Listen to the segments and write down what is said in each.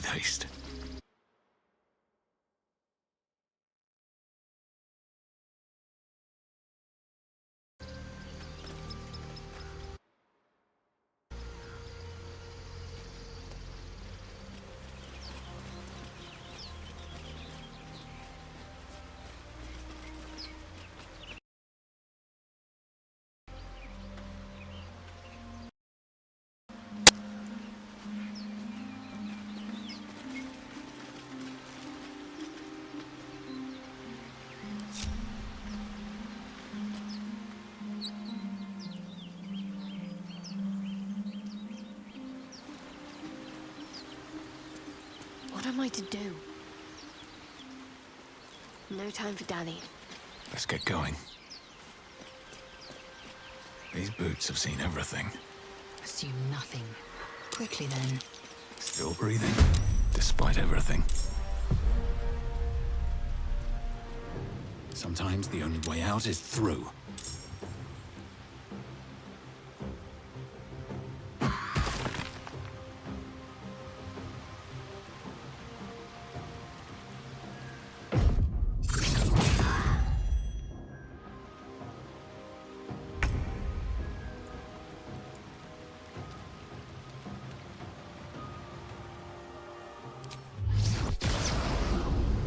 haste. What am I to do? No time for dallying. Let's get going. These boots have seen everything. Assume nothing. Quickly then. Still breathing, despite everything. Sometimes the only way out is through.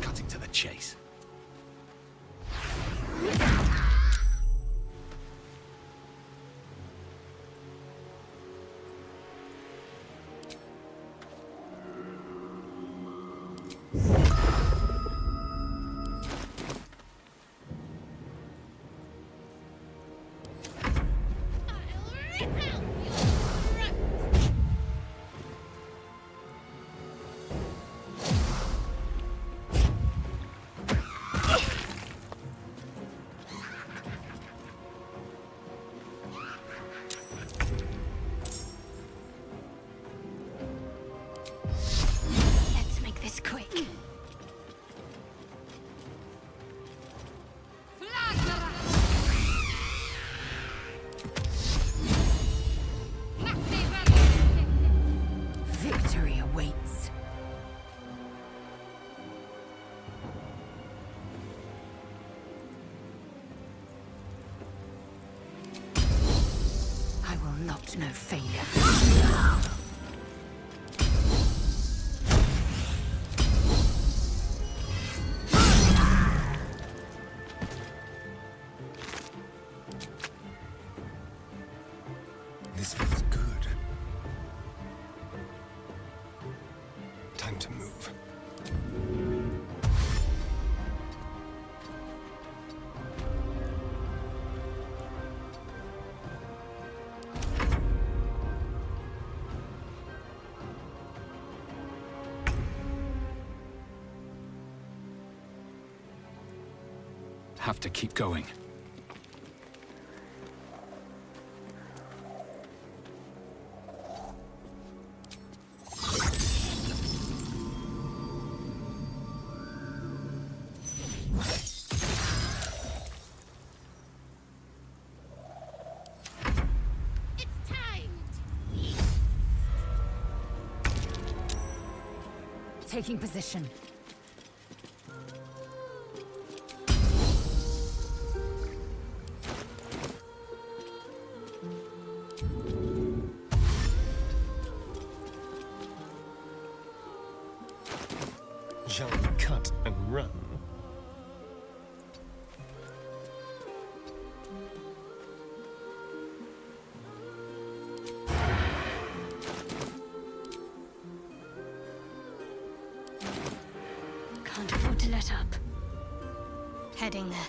Cutting to the chase. Let's make this quick. Victory awaits. I will not know failure. This feels good. Time to move. Have to keep going. Taking position. Shall we cut and run? Can't afford to let up. Heading there.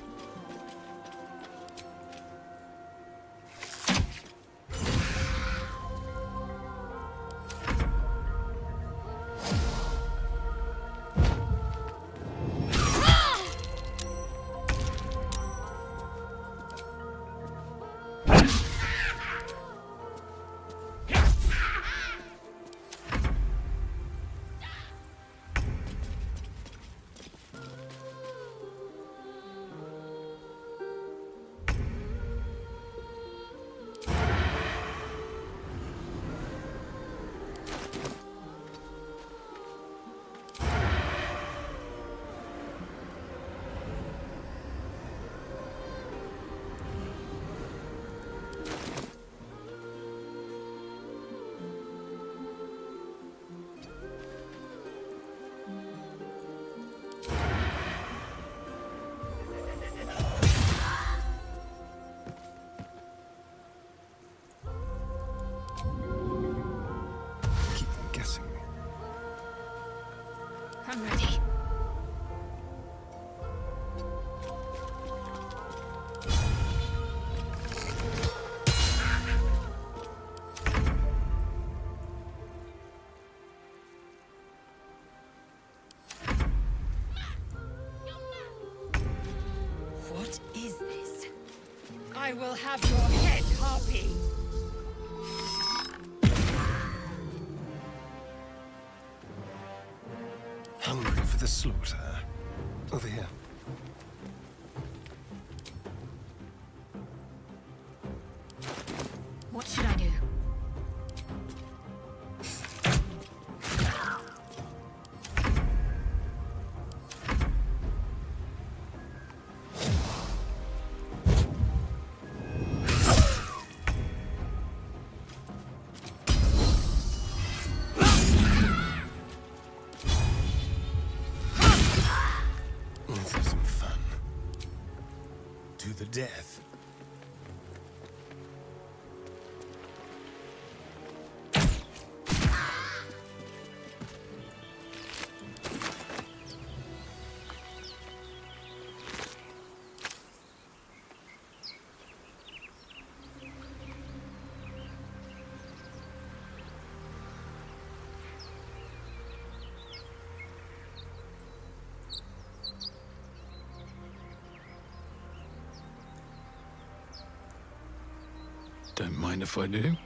I'm ready. What is this? I will have your head, Harpy! Hungry for the slaughter. Over here. What should I do? Let's have some fun. To the death. Don't mind if I do.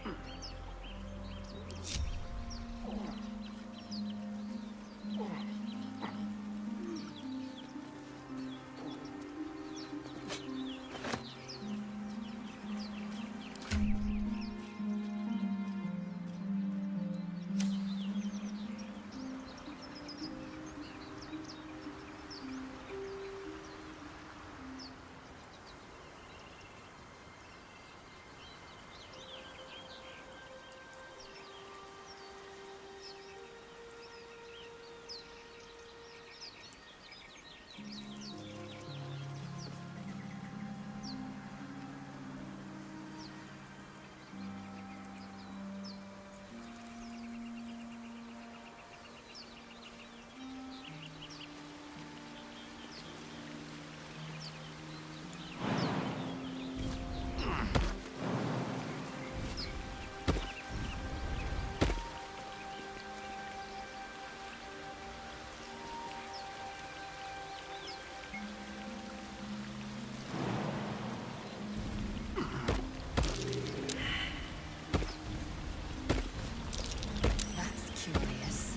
That's curious.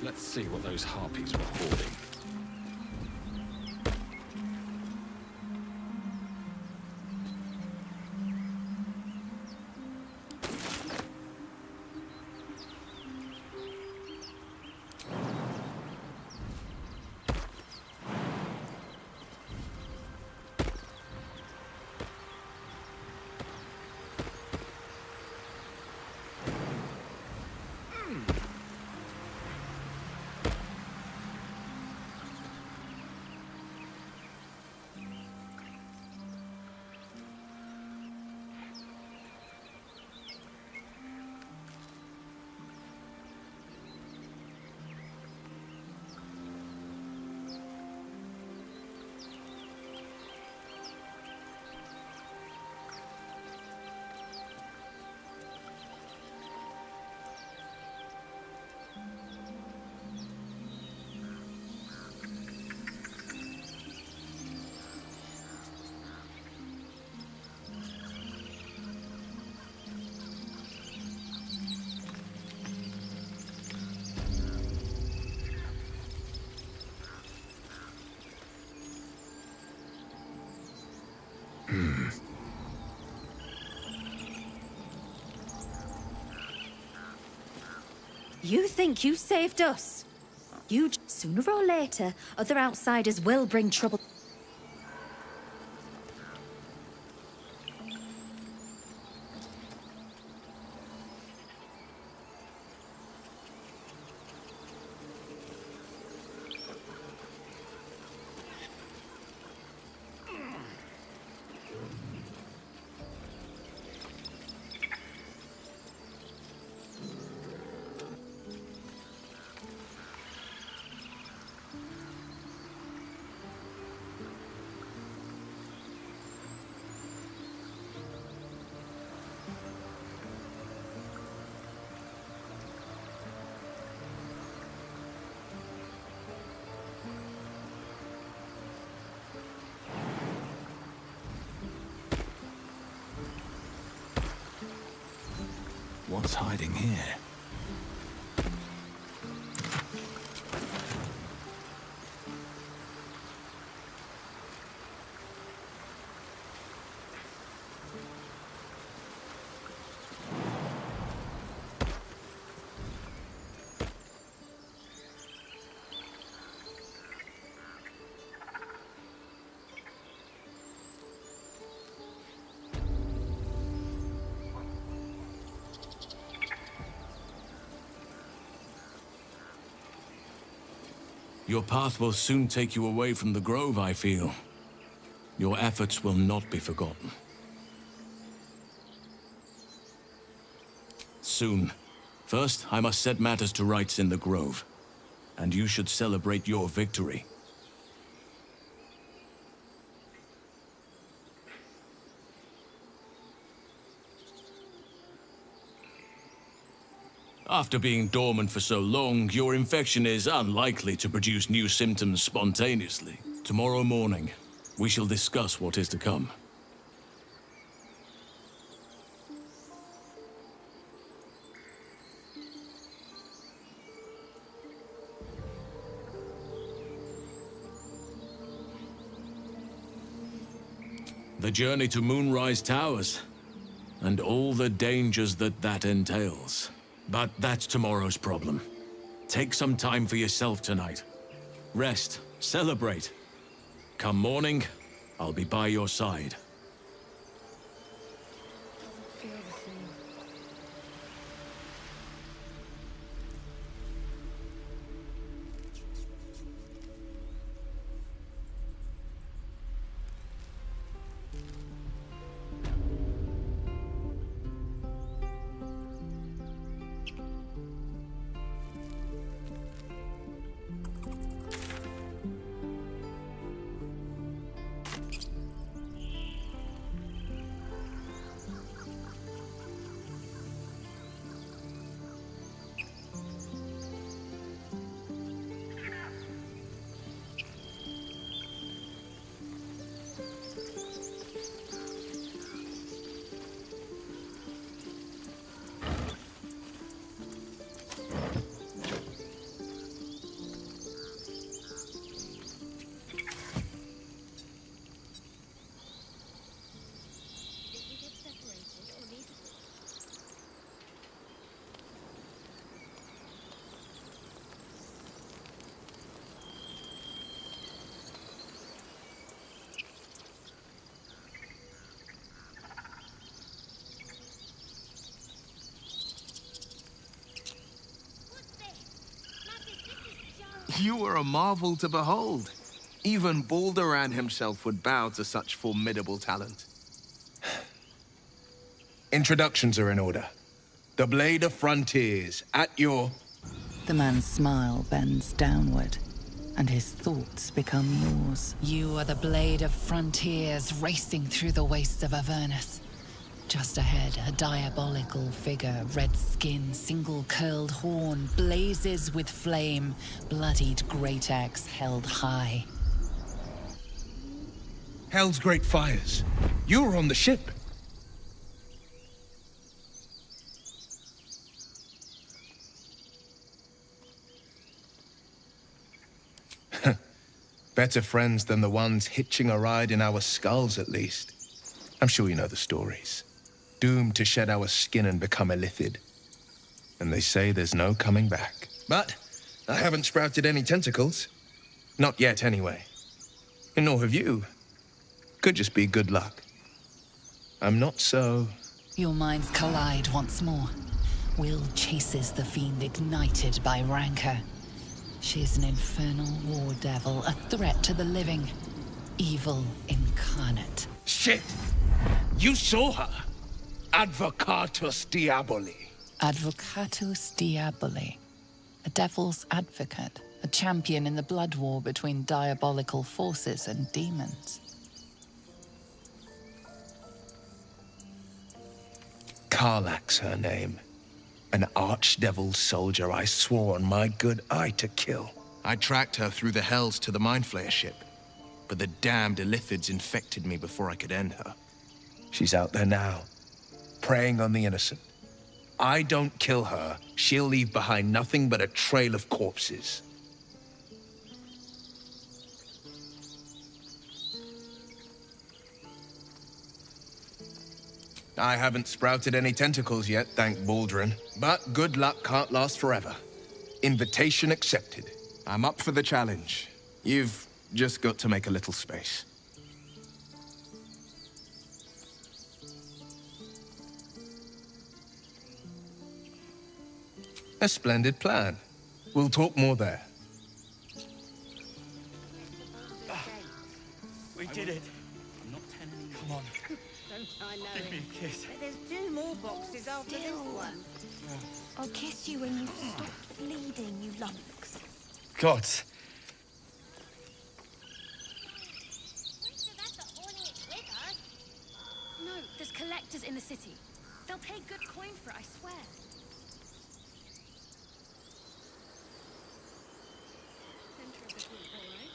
Let's see what those harpies were hoarding. You think you saved us? Sooner or later, other outsiders will bring trouble. What's hiding here? Your path will soon take you away from the grove, I feel. Your efforts will not be forgotten. Soon. First, I must set matters to rights in the grove. And you should celebrate your victory. After being dormant for so long, your infection is unlikely to produce new symptoms spontaneously. Tomorrow morning, we shall discuss what is to come. The journey to Moonrise Towers, and all the dangers that entails. But that's tomorrow's problem. Take some time for yourself tonight. Rest, celebrate. Come morning, I'll be by your side. You were a marvel to behold. Even Baldur himself would bow to such formidable talent. Introductions are in order. The Blade of Frontiers, at your... The man's smile bends downward, and his thoughts become yours. You are the Blade of Frontiers racing through the wastes of Avernus. Just ahead, a diabolical figure, red skin, single-curled horn, blazes with flame, bloodied great axe held high. Hell's great fires. You were on the ship. Better friends than the ones hitching a ride in our skulls, at least. I'm sure you know the stories. Doomed to shed our skin and become illithid. and they say there's no coming back. But I haven't sprouted any tentacles. Not yet, anyway. And nor have you. Could just be good luck. I'm not so... Your minds collide once more. Will chases the fiend ignited by rancor. She is an infernal war devil, a threat to the living. Evil incarnate. Shit! You saw her! Advocatus Diaboli. Advocatus Diaboli. A devil's advocate. A champion in the blood war between diabolical forces and demons. Karlach's her name. An archdevil soldier I swore on my good eye to kill. I tracked her through the hells to the Mind Flayer ship, but the damned Illithids infected me before I could end her. She's out there now, preying on the innocent. I don't kill her, she'll leave behind nothing but a trail of corpses. I haven't sprouted any tentacles yet, thank Baldur. But good luck can't last forever. Invitation accepted. I'm up for the challenge. You've just got to make a little space. A splendid plan. We'll talk more there. We did it. Come on. I know Give me a kiss. But there's 2 more boxes after this one. I'll kiss you when you stop bleeding, you lummox. God. No, there's collectors in the city. They'll pay good coin for it, I swear. Center of the group, all right?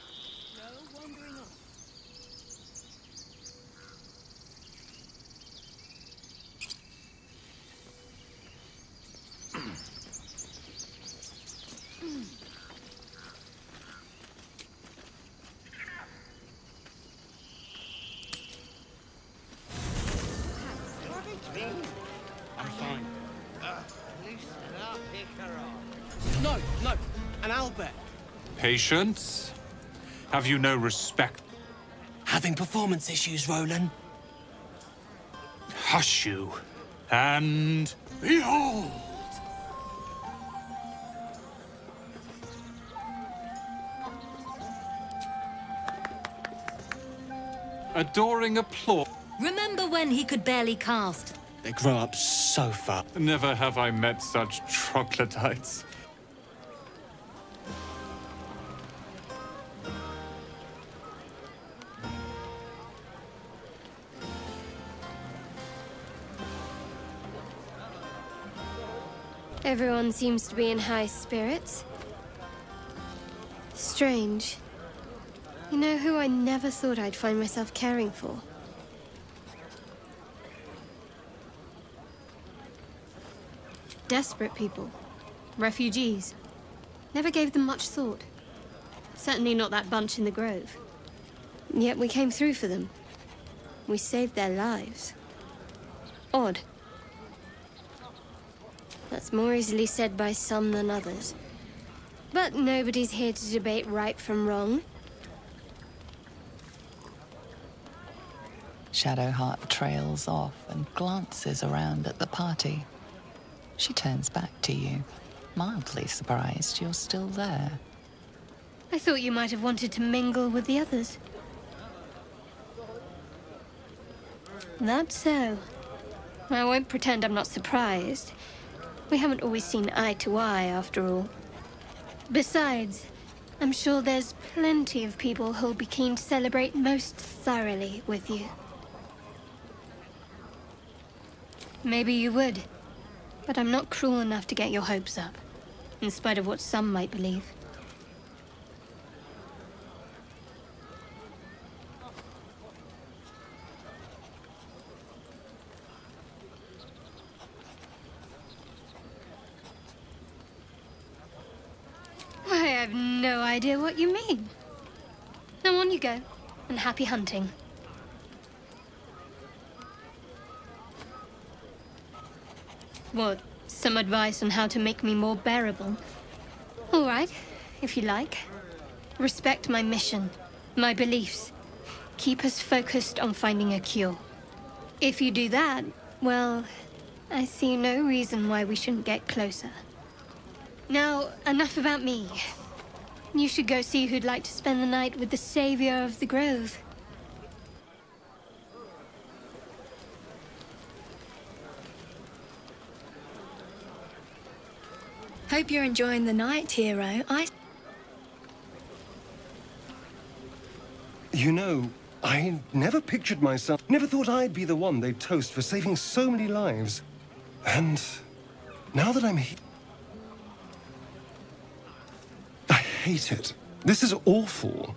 No wandering off. I'm fine. Loosen up, Icarus. No, an Albert. Patience? Have you no respect? Having performance issues, Roland. Hush you. And... Behold! Adoring applause. Remember when he could barely cast? They grow up so fast. Never have I met such troglodytes. Everyone seems to be in high spirits. Strange. You know who I never thought I'd find myself caring for? Desperate people. Refugees. Never gave them much thought. Certainly not that bunch in the grove. Yet we came through for them. We saved their lives. Odd. That's more easily said by some than others. But nobody's here to debate right from wrong. Shadowheart trails off and glances around at the party. She turns back to you, mildly surprised you're still there. I thought you might have wanted to mingle with the others. That's so. I won't pretend I'm not surprised. We haven't always seen eye to eye, after all. Besides, I'm sure there's plenty of people who'll be keen to celebrate most thoroughly with you. Maybe you would, but I'm not cruel enough to get your hopes up, in spite of what some might believe. Why, I have no idea what you mean. Now on you go, and happy hunting. What, so some advice on how to make me more bearable. All right, if you like. Respect my mission, my beliefs. Keep us focused on finding a cure. If you do that, well, I see no reason why we shouldn't get closer. Now, enough about me. You should go see who'd like to spend the night with the savior of the grove. Hope you're enjoying the night, hero. You know, I never pictured myself, never thought I'd be the one they'd toast for saving so many lives. And now that I'm here, I hate it. This is awful.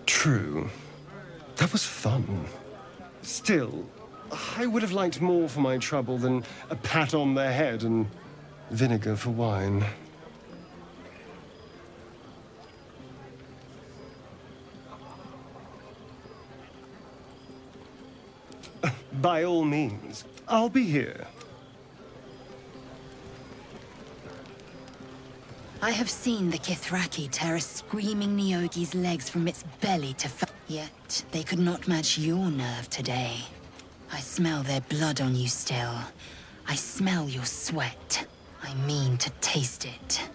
True. That was fun. Still, I would have liked more for my trouble than a pat on the head and vinegar for wine. By all means, I'll be here. I have seen the Kithraki tear a screaming Nyogi's legs from its belly to yet they could not match your nerve today. I smell their blood on you still. I smell your sweat. I mean to taste it.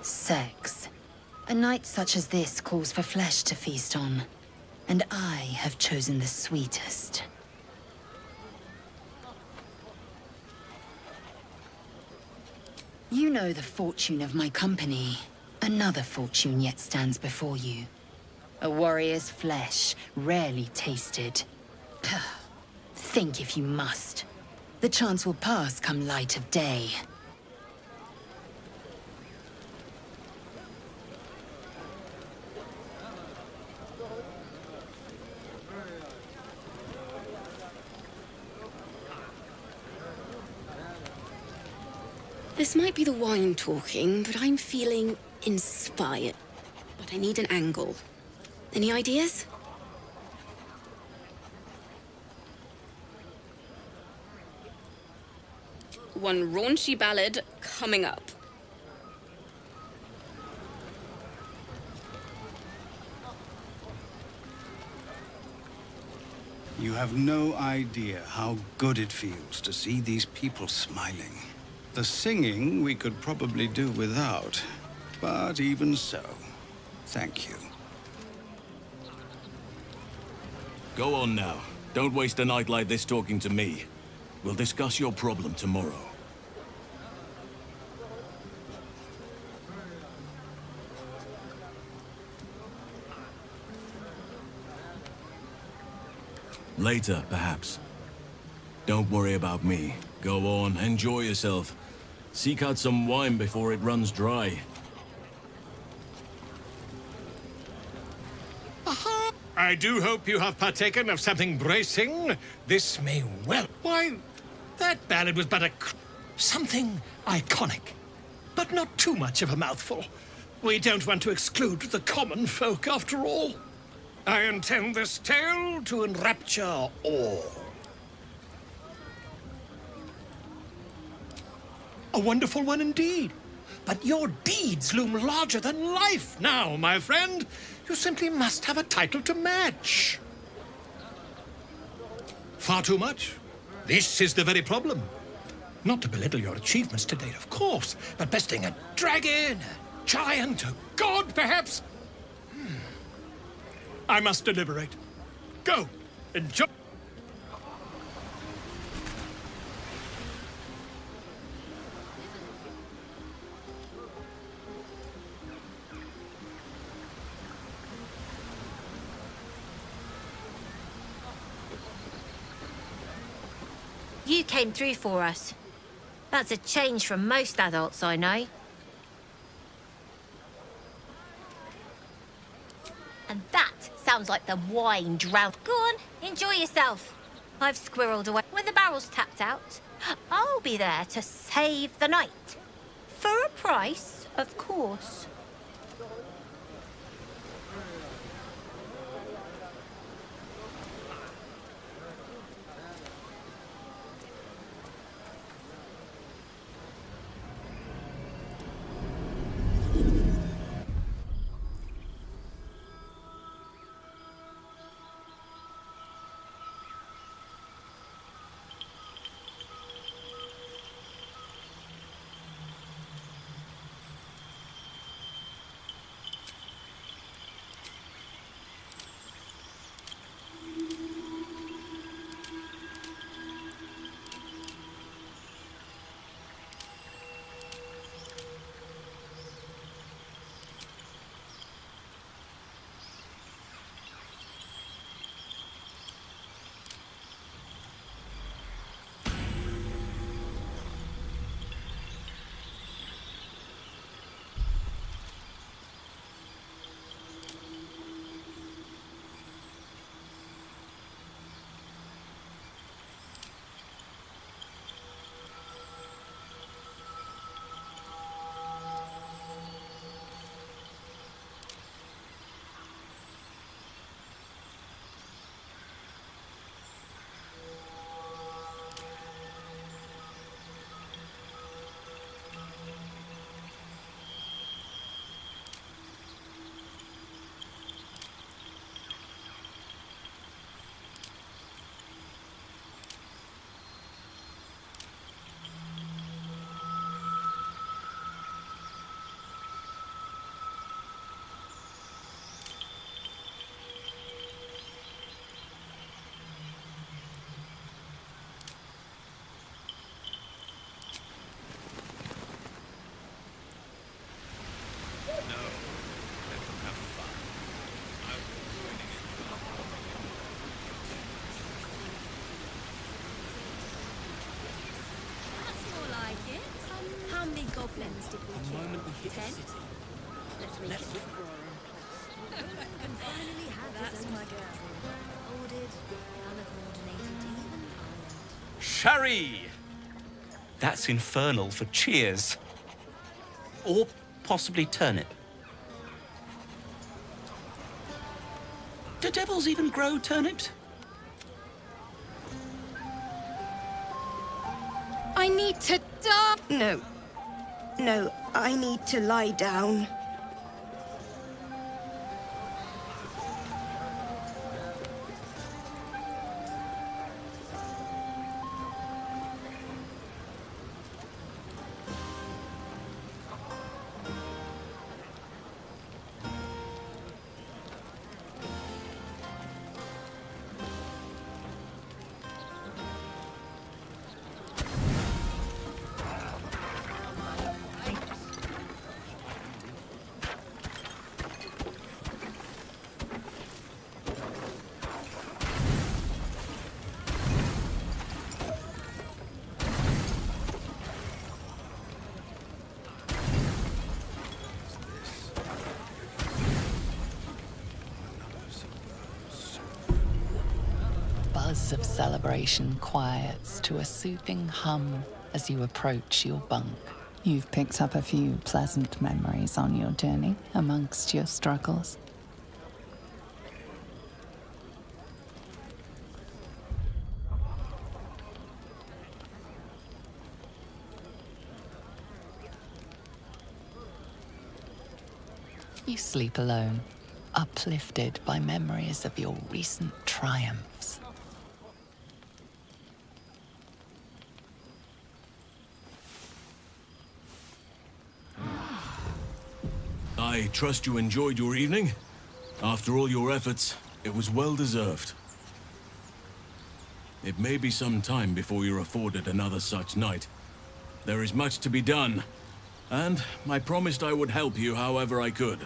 Sex. A night such as this calls for flesh to feast on, and I have chosen the sweetest. You know the fortune of my company. Another fortune yet stands before you. A warrior's flesh, rarely tasted. Think if you must. The chance will pass come light of day. This might be the wine talking, but I'm feeling inspired. But I need an angle. Any ideas? One raunchy ballad coming up. You have no idea how good it feels to see these people smiling. The singing we could probably do without, but even so, thank you. Go on now. Don't waste a night like this talking to me. We'll discuss your problem tomorrow. Later, perhaps. Don't worry about me. Go on, enjoy yourself. Seek out some wine before it runs dry. Aha! I do hope you have partaken of something bracing. This may well... Why, that ballad was but something iconic. But not too much of a mouthful. We don't want to exclude the common folk, after all. I intend this tale to enrapture all. A wonderful one indeed. But your deeds loom larger than life now, my friend. You simply must have a title to match. Far too much? This is the very problem. Not to belittle your achievements to date, of course, but besting a dragon, a giant, a god, perhaps? I must deliberate. Go, enjoy. You came through for us. That's a change from most adults I know. And that sounds like the wine drought. Go on, enjoy yourself. I've squirreled away. When the barrel's tapped out, I'll be there to save the night. For a price, of course. How many goblins did we kill? The moment we hit 10? the city. Let's look for our own. Can finally have his own girl. Ordered, color coordinated, even ironed. Sherry! That's infernal for cheers. Or possibly turnip. Do devils even grow turnips? I need to die. No, I need to lie down. buzz of celebration quiets to a soothing hum as you approach your bunk. You've picked up a few pleasant memories on your journey amongst your struggles. You sleep alone, uplifted by memories of your recent triumphs. I trust you enjoyed your evening. After all your efforts, it was well deserved. It may be some time before you're afforded another such night. There is much to be done, and I promised I would help you however I could.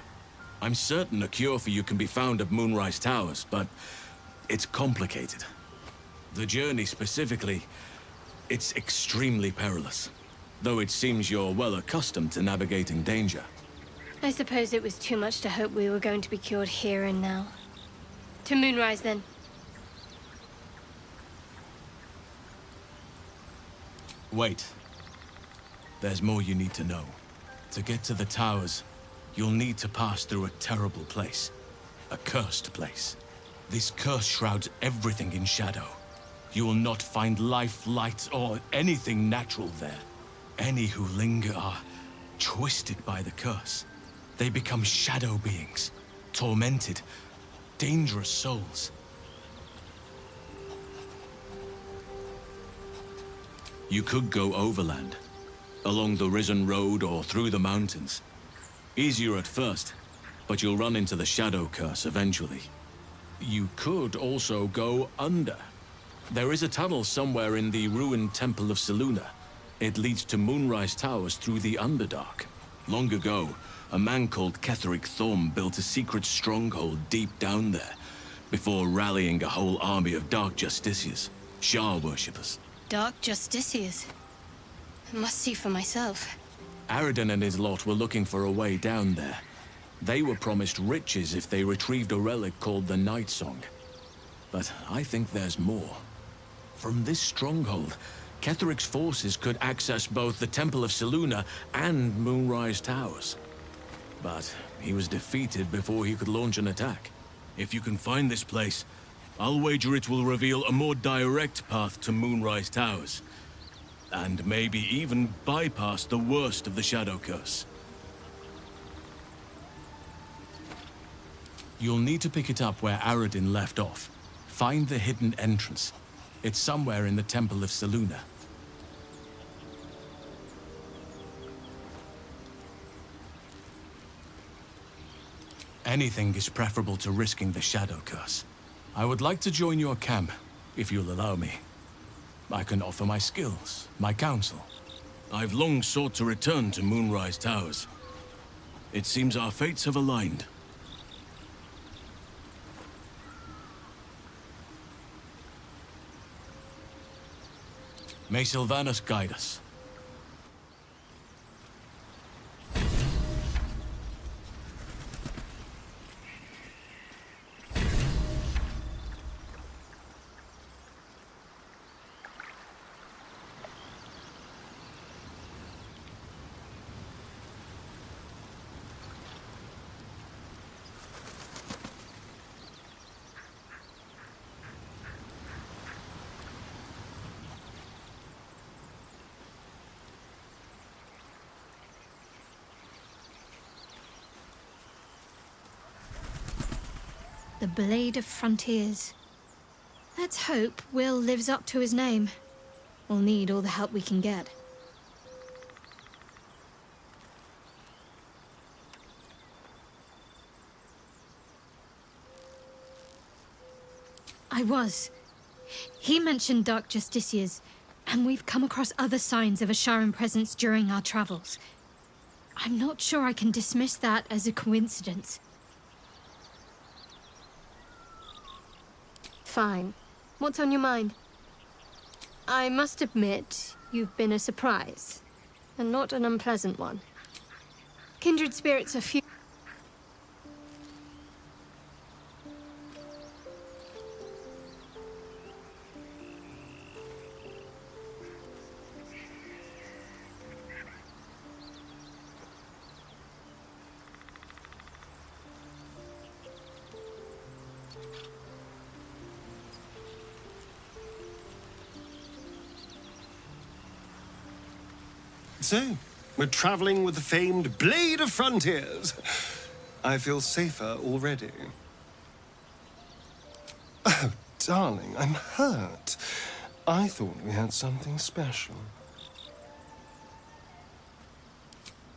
I'm certain a cure for you can be found at Moonrise Towers, but it's complicated. The journey specifically, it's extremely perilous, though it seems you're well accustomed to navigating danger. I suppose it was too much to hope we were going to be cured here and now. To Moonrise, then. Wait. There's more you need to know. To get to the towers, you'll need to pass through a terrible place. A cursed place. This curse shrouds everything in shadow. You will not find life, light, or anything natural there. Any who linger are twisted by the curse. They become shadow beings, tormented, dangerous souls. You could go overland, along the Risen Road or through the mountains. Easier at first, but you'll run into the shadow curse eventually. You could also go under. There is a tunnel somewhere in the ruined Temple of Selûne. It leads to Moonrise Towers through the Underdark. Long ago, a man called Ketheric Thorm built a secret stronghold deep down there, before rallying a whole army of Dark Justiciars, Shah worshippers. Dark Justiciars. I must see for myself. Aradin and his lot were looking for a way down there. They were promised riches if they retrieved a relic called the Night Song. But I think there's more. From this stronghold, Ketheric's forces could access both the Temple of Selûne and Moonrise Towers. But he was defeated before he could launch an attack. If you can find this place, I'll wager it will reveal a more direct path to Moonrise Towers. And maybe even bypass the worst of the Shadow Curse. You'll need to pick it up where Aradin left off. Find the hidden entrance. It's somewhere in the Temple of Selûne. Anything is preferable to risking the Shadow Curse. I would like to join your camp, if you'll allow me. I can offer my skills, my counsel. I've long sought to return to Moonrise Towers. It seems our fates have aligned. May Sylvanas guide us. The Blade of Frontiers. Let's hope Will lives up to his name. We'll need all the help we can get. I was. He mentioned Dark Justiciars, and we've come across other signs of a Sharan presence during our travels. I'm not sure I can dismiss that as a coincidence. Fine. What's on your mind? I must admit, you've been a surprise, and not an unpleasant one. Kindred spirits are few. So, we're traveling with the famed Blade of Frontiers. I feel safer already. Oh, darling, I'm hurt. I thought we had something special.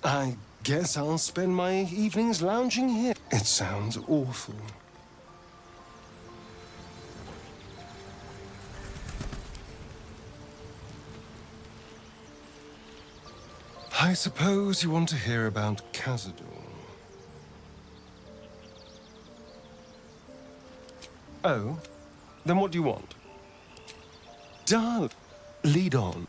I guess I'll spend my evenings lounging here. It sounds awful. I suppose you want to hear about Cazador. Oh? Then what do you want? Darling, lead on.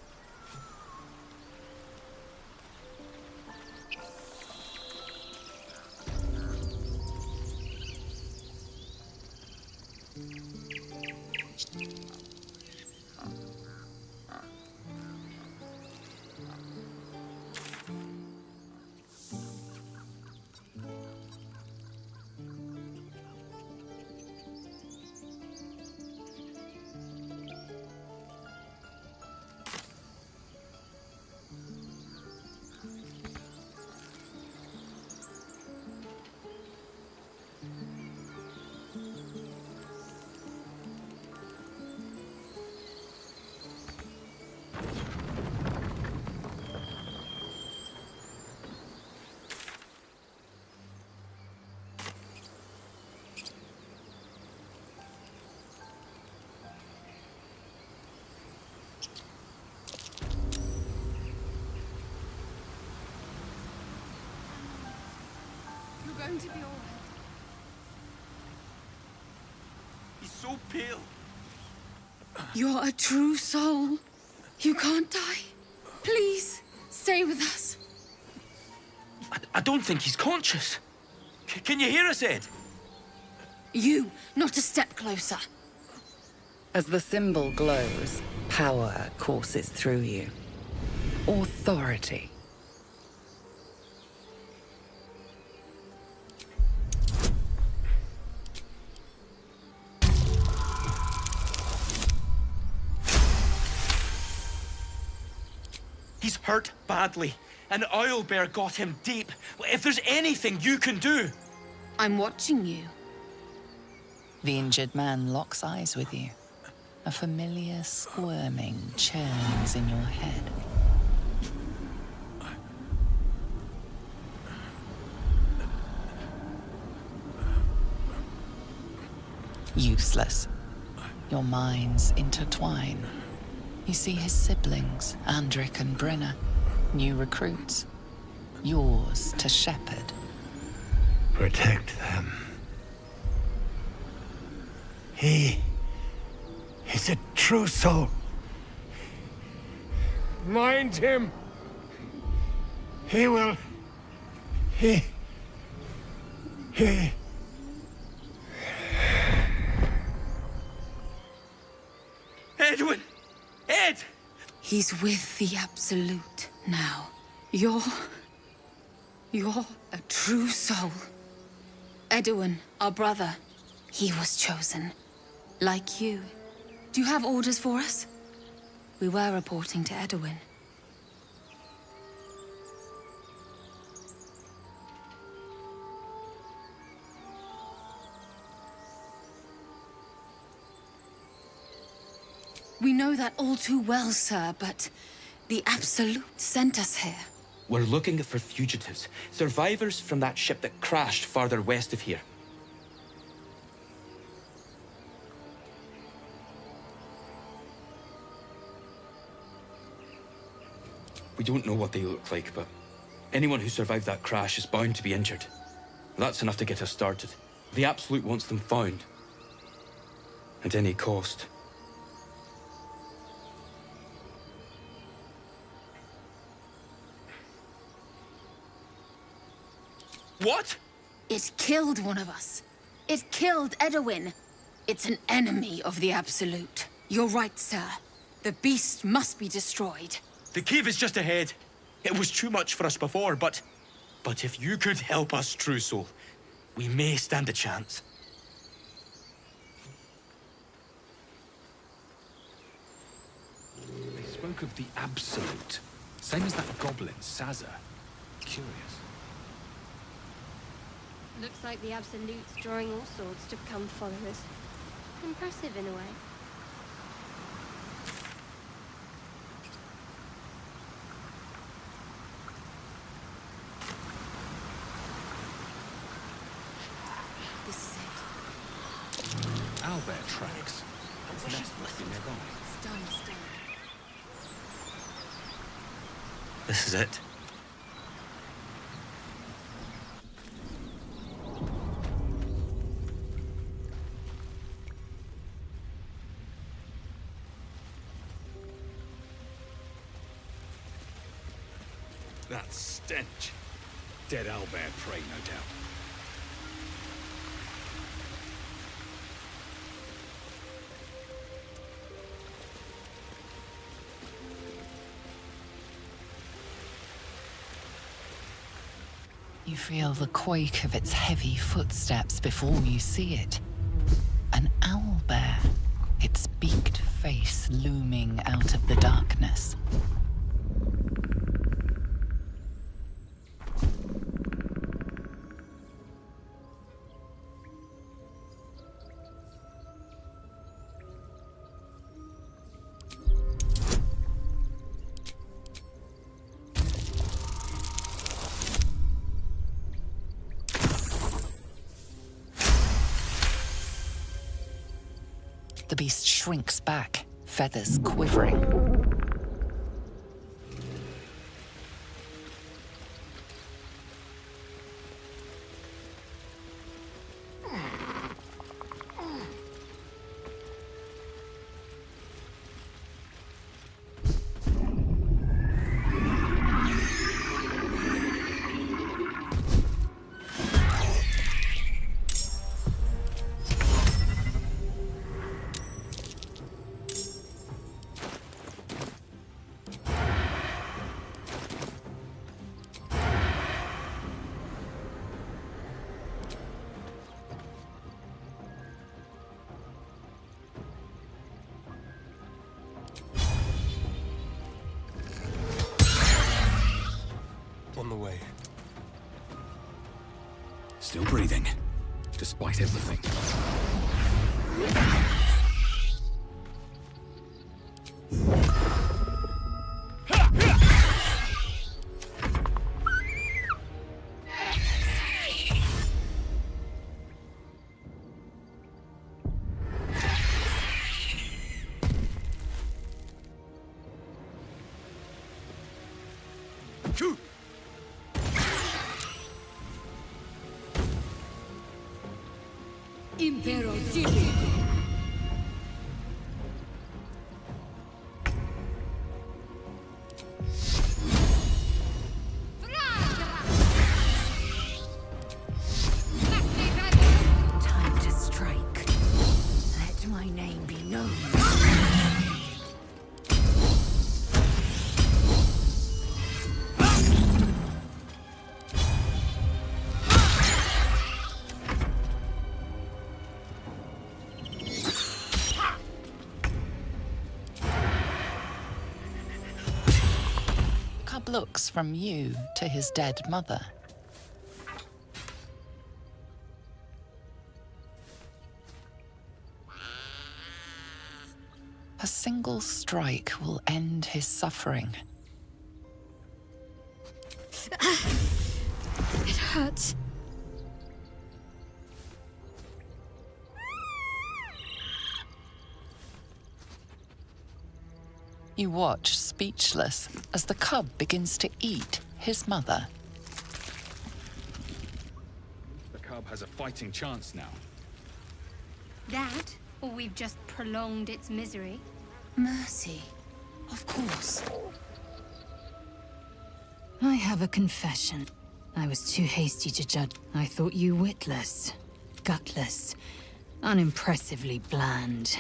You're going to be all right. He's so pale. You're a true soul. You can't die. Please, stay with us. I don't think he's conscious. Can you hear us, Ed? You, not a step closer. As the symbol glows, power courses through you. Authority. He's hurt badly. An owlbear got him deep. If there's anything you can do... I'm watching you. The injured man locks eyes with you. A familiar squirming churns in your head. Useless. Your minds intertwine. You see his siblings, Andric and Brenna, new recruits. Yours to shepherd. Protect them. He is a true soul. Mind him. He will. He. Edwin! Ed! He's with the Absolute now. You're a true soul. Edwin, our brother, he was chosen. Like you. Do you have orders for us? We were reporting to Edwin. We know that all too well, sir, but the Absolute sent us here. We're looking for fugitives. Survivors from that ship that crashed farther west of here. We don't know what they look like, but anyone who survived that crash is bound to be injured. That's enough to get us started. The Absolute wants them found. At any cost. What? It killed one of us. It killed Edwin. It's an enemy of the Absolute. You're right, sir. The beast must be destroyed. The cave is just ahead. It was too much for us before, but if you could help us, True Soul, we may stand a chance. spoke of the Absolute. Same as that goblin, Sazza. Curious. Looks like the Absolute's drawing all sorts to become followers. Impressive in a way. This is it. Owlbear tracks. Its nest must be nearby. It's done, it's done. This is it. That stench. Dead owlbear prey, no doubt. You feel the quake of its heavy footsteps before you see it. An owlbear, its beaked face looming out of the darkness. The beast shrinks back, feathers quivering. On the way. Still breathing, despite everything. Impero Digi. Time to strike. Let my name be known. Cub looks from you to his dead mother. A single strike will end his suffering. It hurts. You watch, speechless, as the cub begins to eat his mother. The cub has a fighting chance now. That, or we've just prolonged its misery. Mercy. Of course. I have a confession. I was too hasty to judge. I thought you witless, gutless, unimpressively bland.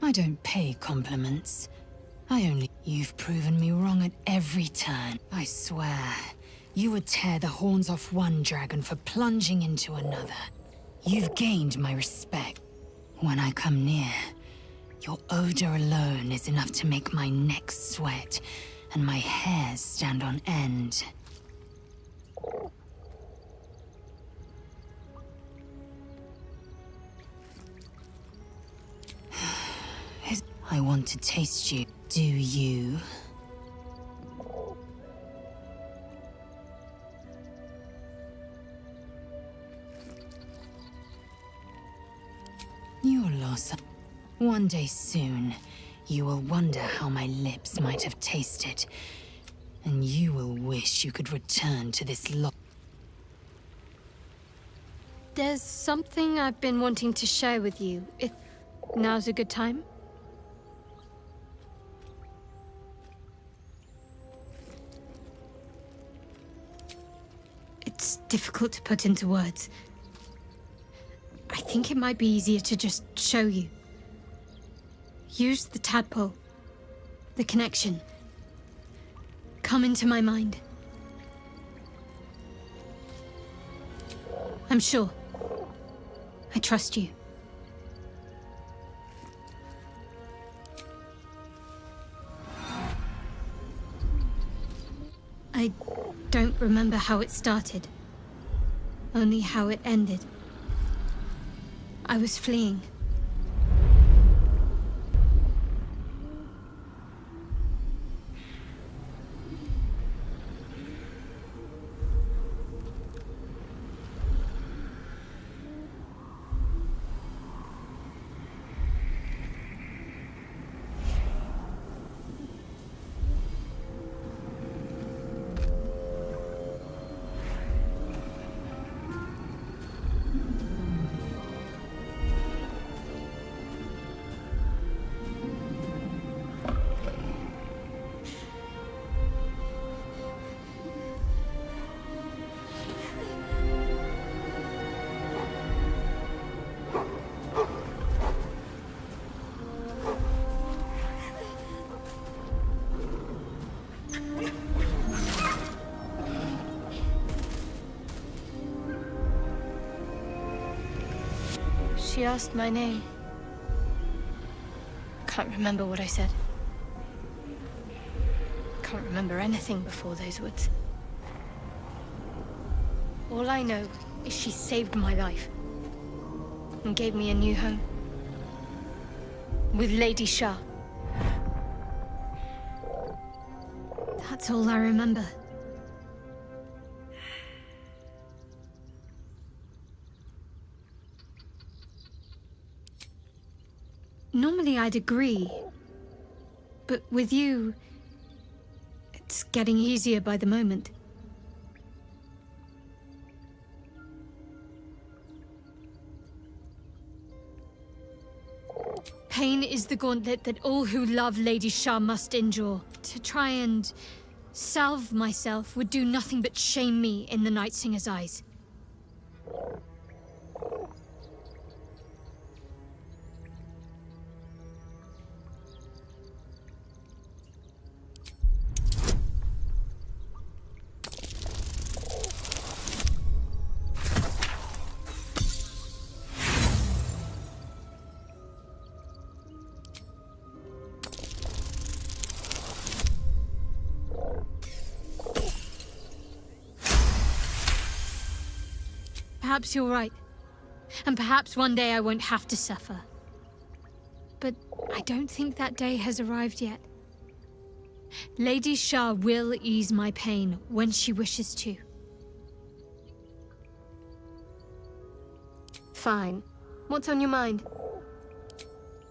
I don't pay compliments. You've proven me wrong at every turn. I swear, you would tear the horns off one dragon for plunging into another. You've gained my respect. When I come near, Your odor alone is enough to make my neck sweat and my hairs stand on end. I want to taste you. Do you? Your loss. One day soon, you will wonder how my lips might have tasted, and you will wish you could return to this There's something I've been wanting to share with you, if now's a good time. It's difficult to put into words. I think it might be easier to just show you. Use the tadpole. The connection. Come into my mind. I'm sure. I trust you. I don't remember how it started. Only how it ended. I was fleeing. She asked my name. Can't remember what I said. Can't remember anything before those words. All I know is she saved my life and gave me a new home. With Lady Shah. That's all I remember. Normally I'd agree, but with you, it's getting easier by the moment. Pain is the gauntlet that all who love Lady Shah must endure. To try and salve myself would do nothing but shame me in the Night Singer's eyes. Perhaps you're right. And perhaps one day I won't have to suffer. But I don't think that day has arrived yet. Lady Shah will ease my pain when she wishes to. Fine. What's on your mind?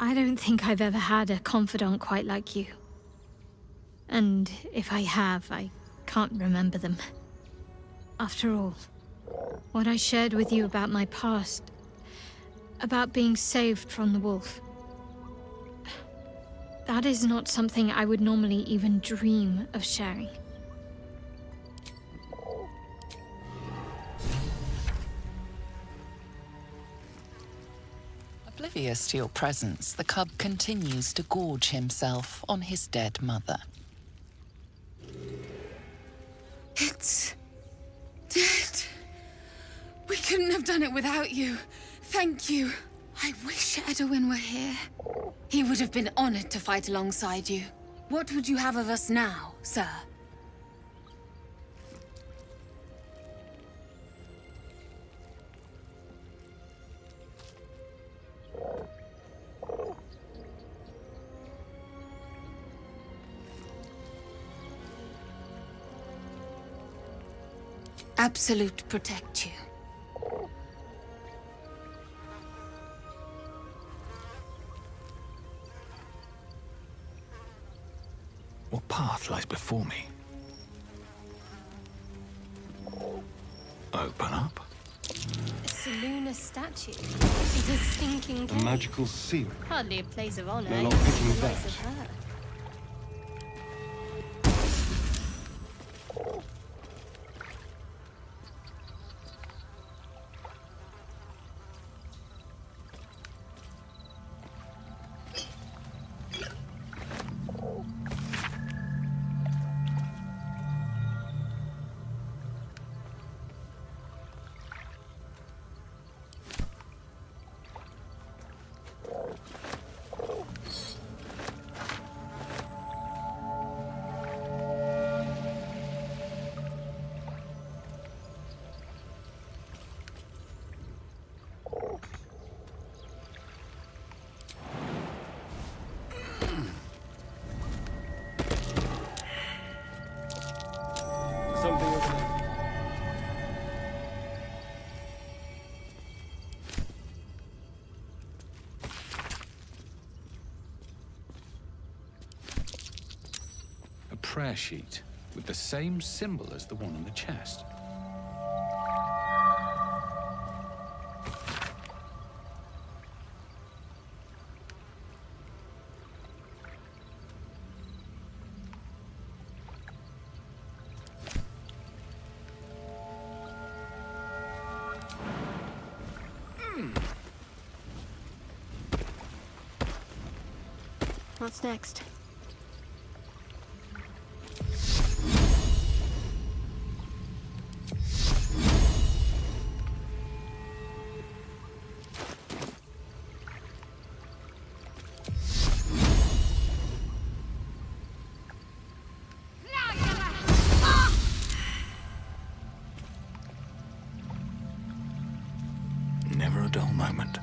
I don't think I've ever had a confidant quite like you. And if I have, I can't remember them. After all, what I shared with you about my past, about being saved from the wolf, that is not something I would normally even dream of sharing. Oblivious to your presence, the cub continues to gorge himself on his dead mother. It's dead. We couldn't have done it without you. Thank you. I wish Edwin were here. He would have been honored to fight alongside you. What would you have of us now, sir? Absolute protect you. What path lies before me? Open up. A Seluna statue. She's a stinking A cave. magical seal. Hardly a place of honor. No, not picking The likes that. of her. Something over there. A prayer sheet with the same symbol as the one on the chest. What's next? Never a dull moment.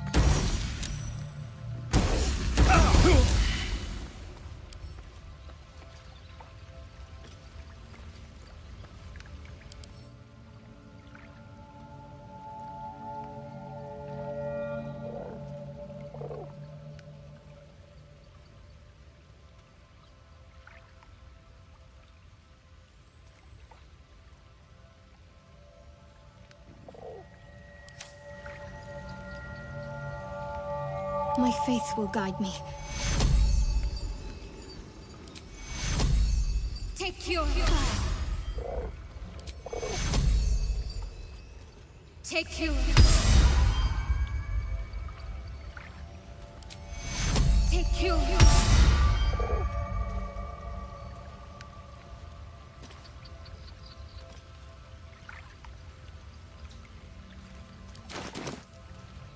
My faith will guide me. Take your... Take your... Take your...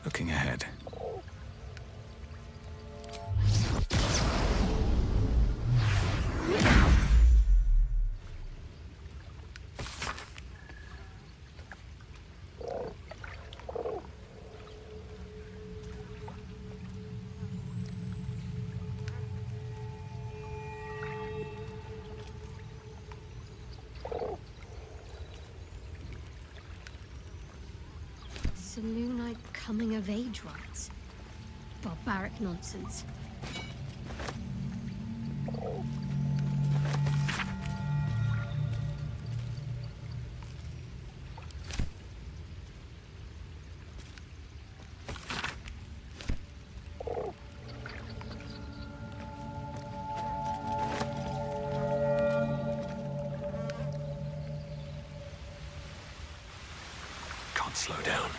Looking ahead. Selunite coming of age rites. Barbaric nonsense. Can't slow down.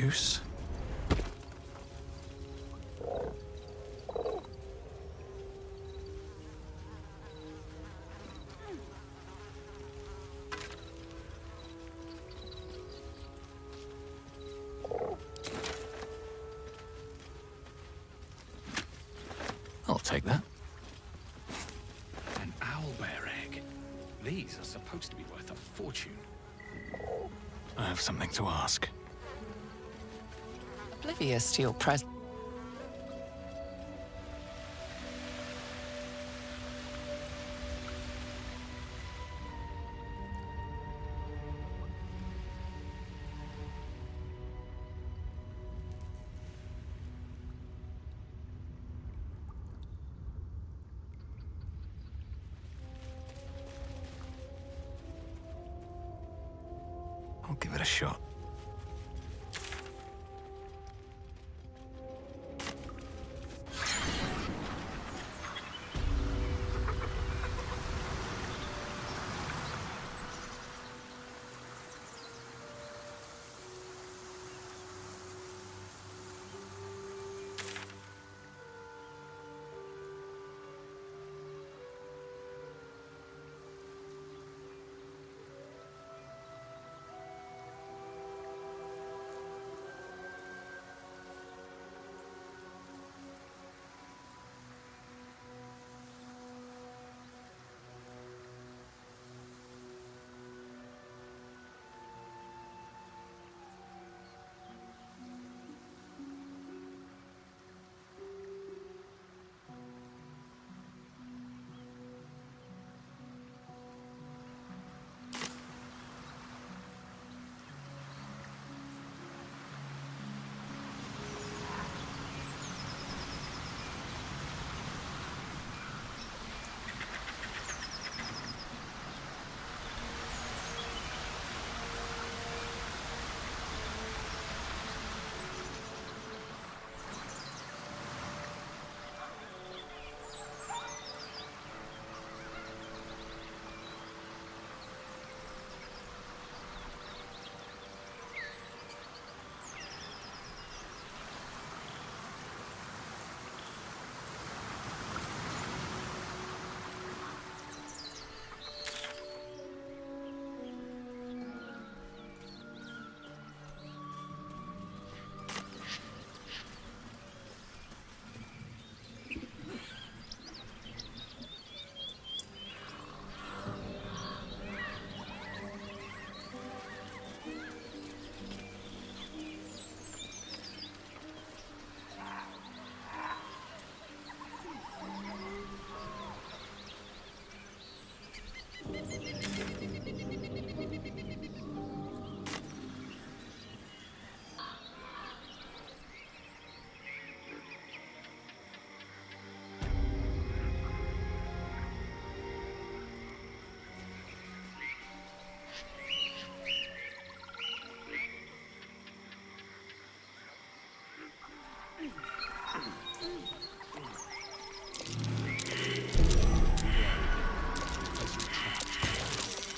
use. I'll take that. An owlbear egg. These are supposed to be worth a fortune. I have something to ask. Oblivious to your presence. I'll give it a shot.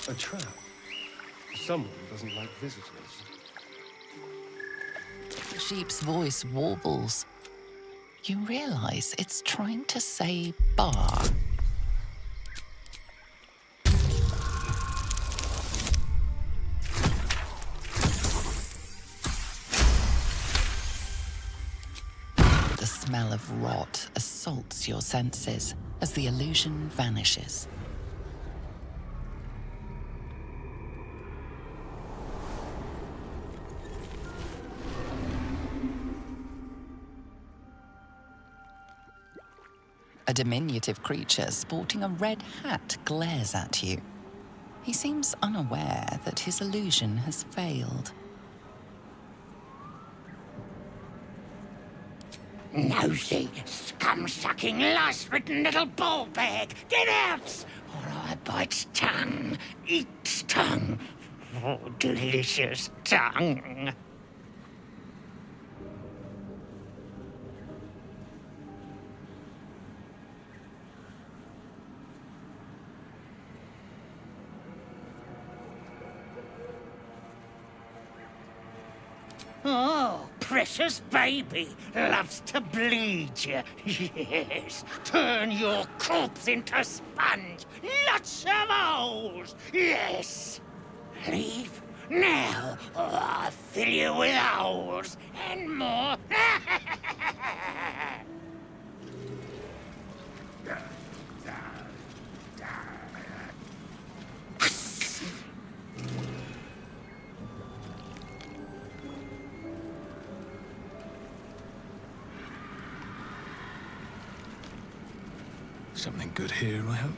A trap? Someone doesn't like visitors. The sheep's voice warbles. You realize it's trying to say bar. The smell of rot assaults your senses as the illusion vanishes. A diminutive creature sporting a red hat glares at you. He seems unaware that his illusion has failed. Nosy, scum-sucking, lice-ridden little ball bag! Get out! Or I bite tongue, eat tongue. Oh, delicious tongue. Oh, precious baby loves to bleed you. Yes, turn your corpse into sponge. Lots of holes. Yes. Leave now, or I'll fill you with holes and more. Something good here, I hope.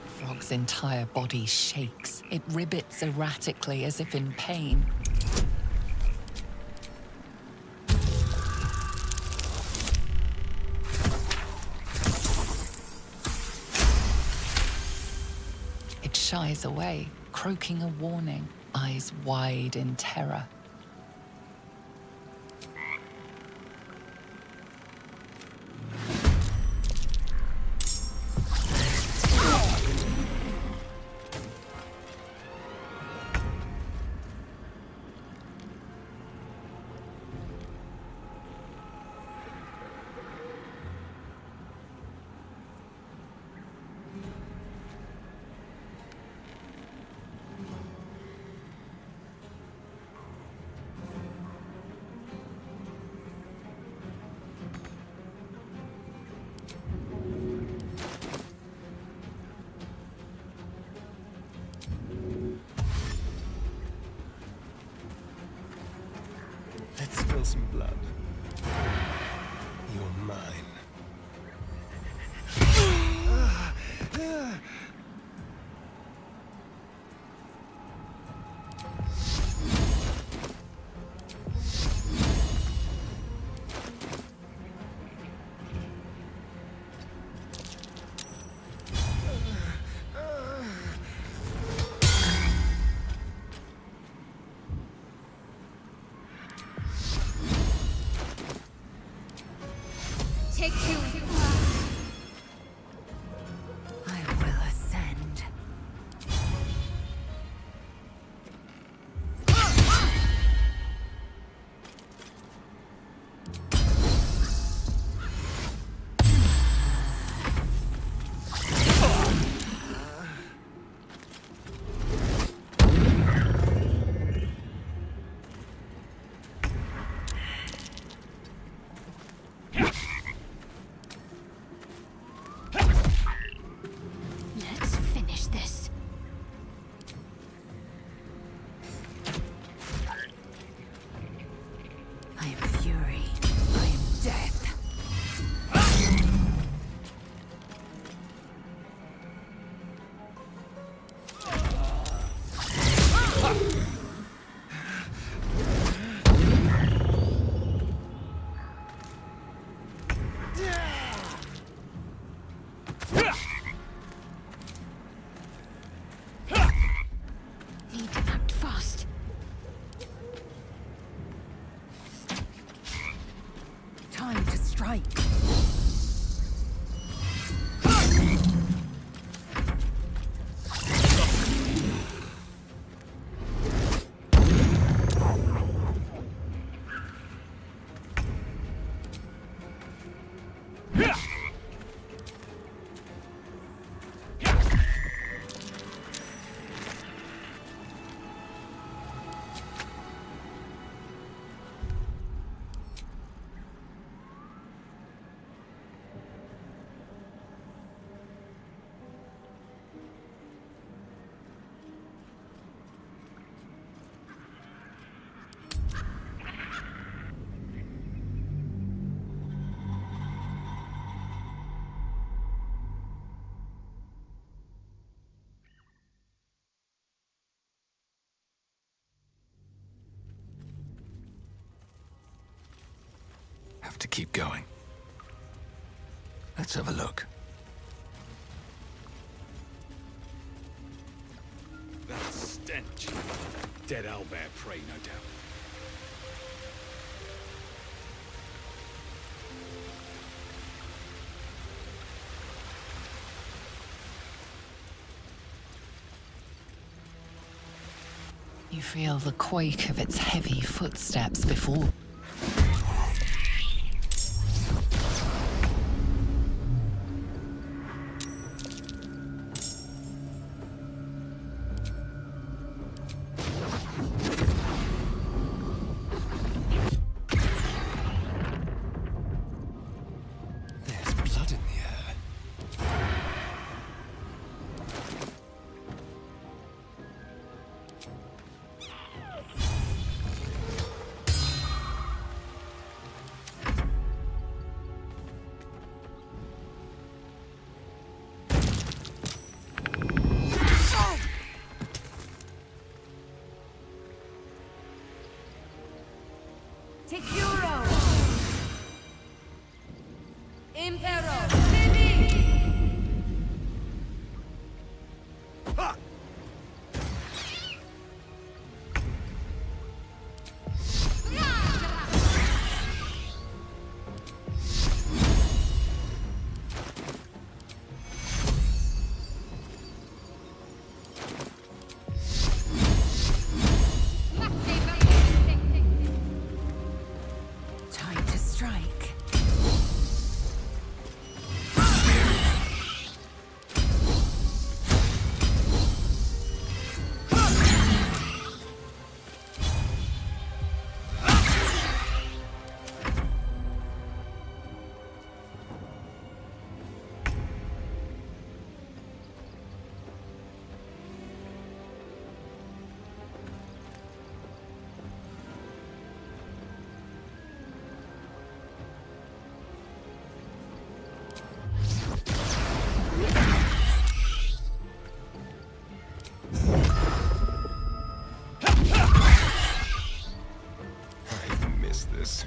Frog's entire body shakes. It ribbits erratically as if in pain. It shies away, croaking a warning, eyes wide in terror. Let's spill some blood. You're mine. Take two. I will ascend. Let's finish this. I am fury. I am death. Need to act fast. Time to strike. have to keep going. Let's have a look. That stench. Dead owlbear prey, no doubt. You feel the quake of its heavy footsteps before. There's blood in the air. Securo! Impero! Time to strike. I miss this.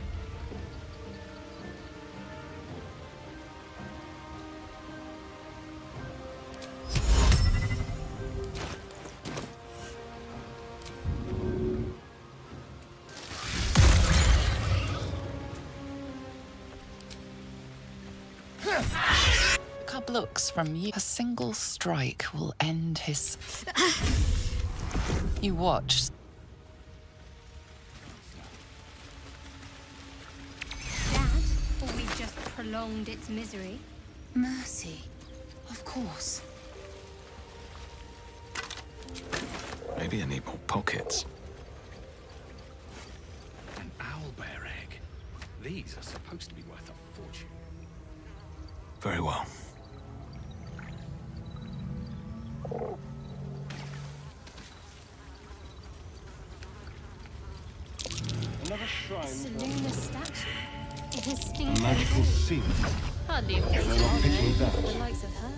A couple looks from you. A single strike will end his. You watch. Dad, or we just prolonged its misery? Mercy. Of course. Maybe I need more pockets. An owlbear egg. These are supposed to be worth a fortune. Very well. Another shrine Selena statue. It is for stinking. a magical seal. Hardly a place They're not on picking earth that. for the likes of her.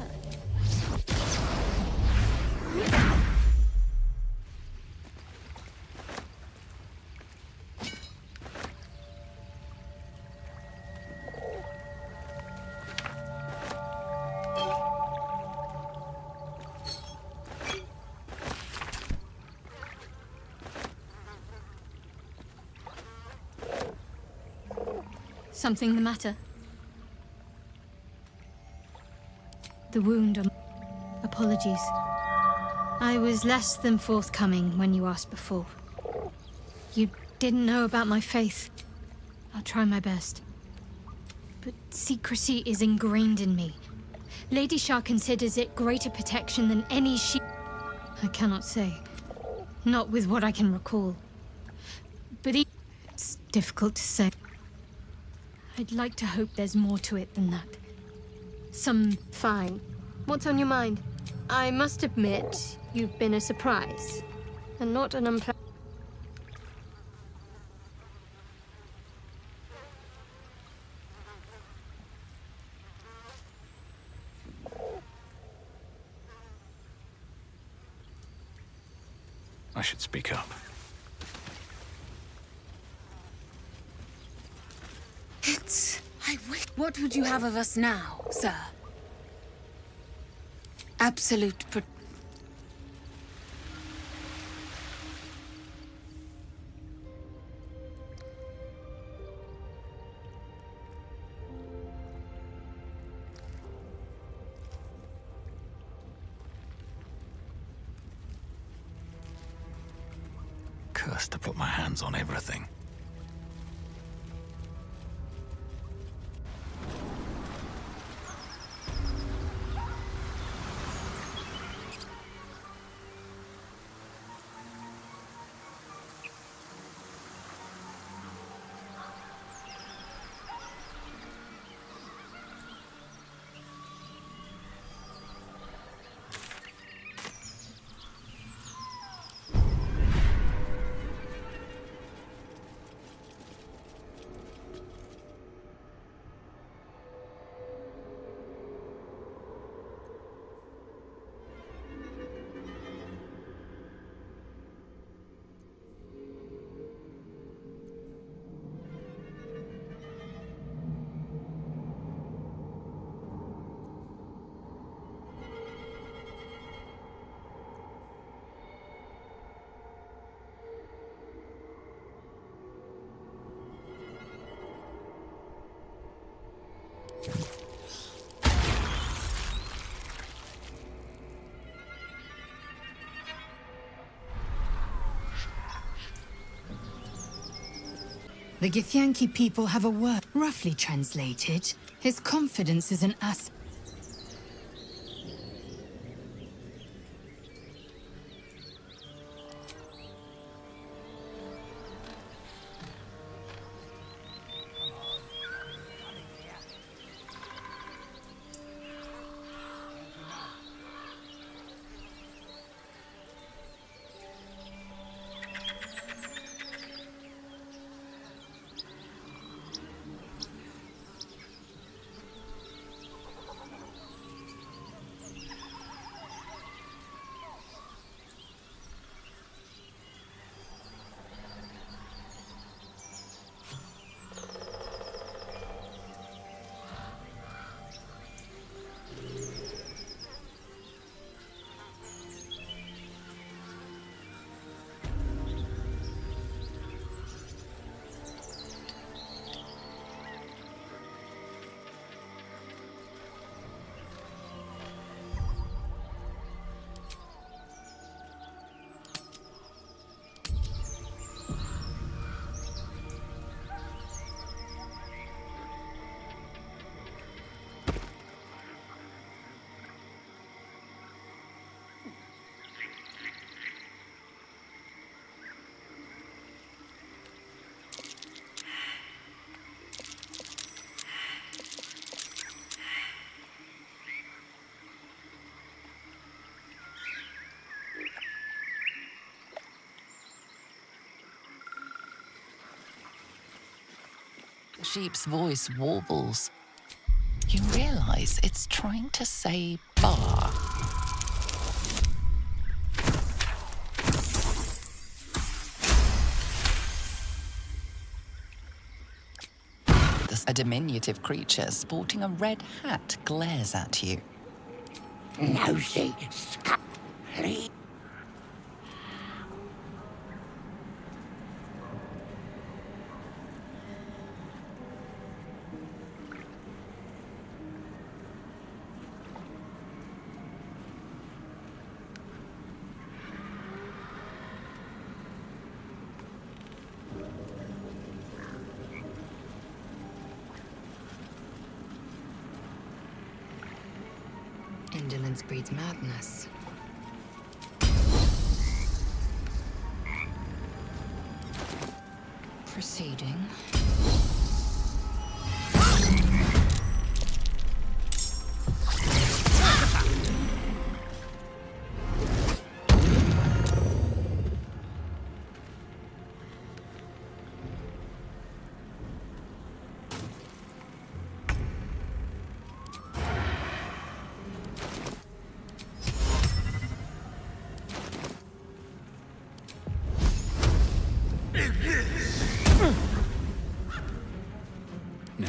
Something the matter? The wound on... Apologies. I was less than forthcoming when you asked before. You didn't know about my faith. I'll try my best. But secrecy is ingrained in me. Lady Shah considers it greater protection than any she... I cannot say. Not with what I can recall. But it's difficult to say. I'd like to hope there's more to it than that. Fine. What's on your mind? I must admit, you've been a surprise. And not an unpleasant... I should speak up. Rats. I wish. What would you have of us now, sir? Absolute Cursed to put my hands on everything. The Githyanki people have a word. Roughly translated, his confidence is an asset. The sheep's voice warbles. You realize it's trying to say bar. A diminutive creature sporting a red hat glares at you. Nosy scum. Please. Indolence breeds madness. Proceeding.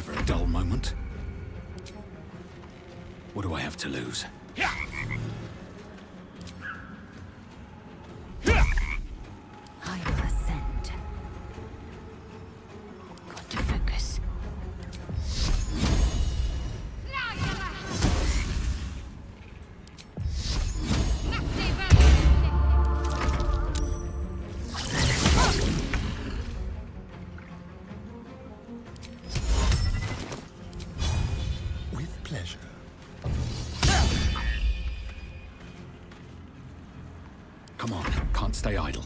Never a dull moment. What do I have to lose? I will ascend. Got to focus. With pleasure. Come on, can't stay idle.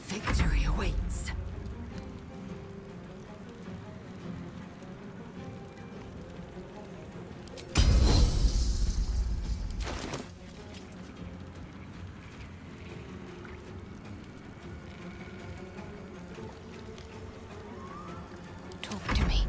Victory awaits. Talk to me.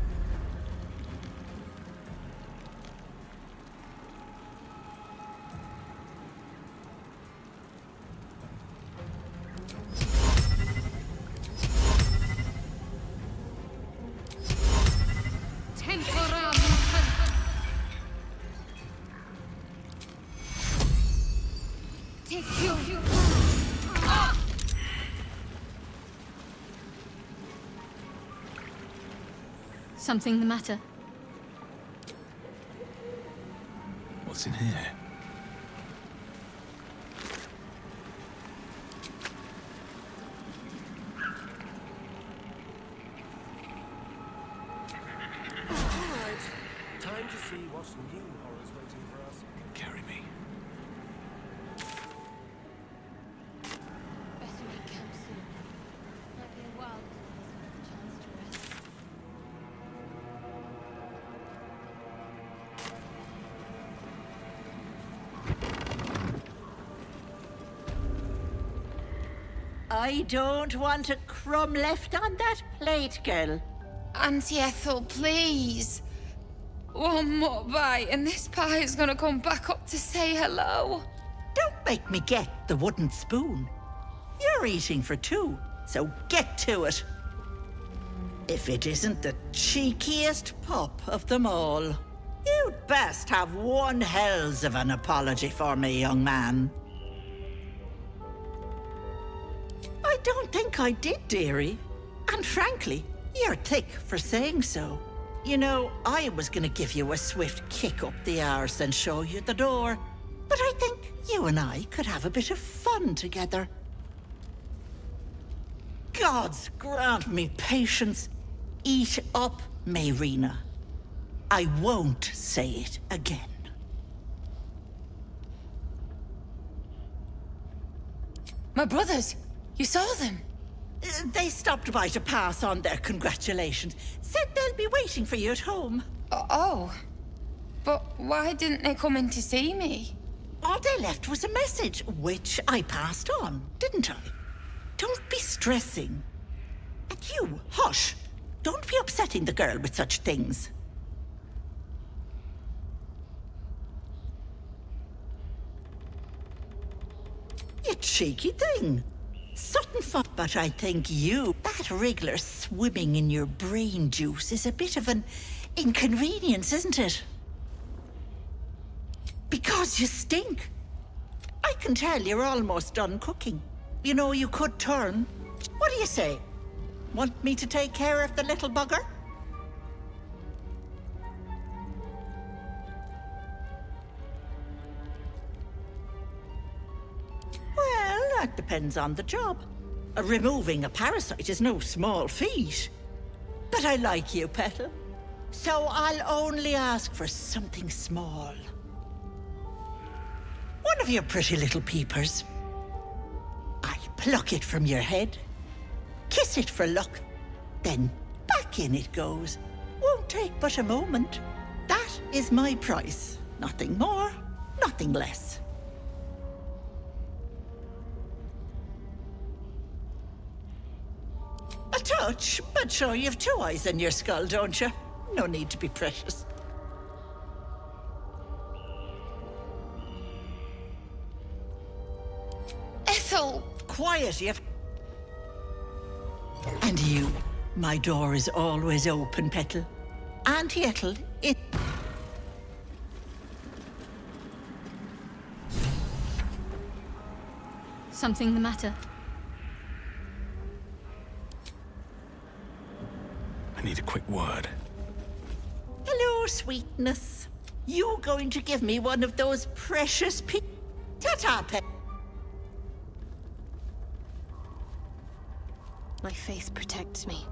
Something the matter? What's in here? Alright, time to see what new horrors waiting for us. Carry me. Better make camp soon. Might be a while before there's a chance to rest. I don't want a crumb left on that plate, girl. Auntie Ethel, please. One more bite and this pie is gonna come back up to say hello. Don't make me get the wooden spoon. You're eating for two, so get to it. If it isn't the cheekiest pup of them all. You'd best have one hells of an apology for me, young man. I don't think I did, dearie. And frankly, you're thick for saying so. You know, I was gonna give you a swift kick up the arse and show you the door. But I think you and I could have a bit of fun together. Gods grant me patience. Eat up, Mayrina. I won't say it again. My brothers, you saw them? They stopped by to pass on their congratulations. Said they'll be waiting for you at home. Oh. But why didn't they come in to see me? All they left was a message, which I passed on, didn't I? Don't be stressing. And you, hush. Don't be upsetting the girl with such things. You cheeky thing. Sudden fun. But I think that wriggler swimming in your brain juice is a bit of an inconvenience, isn't it? Because you stink. I can tell you're almost done cooking. You know, you could turn. What do you say? Want me to take care of the little bugger? Well, that depends on the job. Removing a parasite is no small feat. But I like you, Petal. So I'll only ask for something small. One of your pretty little peepers. I'll pluck it from your head, kiss it for luck, then back in it goes. Won't take but a moment. That is my price, nothing more, nothing less. A touch, but sure, you've two eyes in your skull, don't you? No need to be precious. Ethel! Quiet, you. And you. My door is always open, Petal. Auntie Ethel, it... Something the matter? I need a quick word. Hello, sweetness. You going to give me one of those precious Ta-ta, Pet. My faith protects me.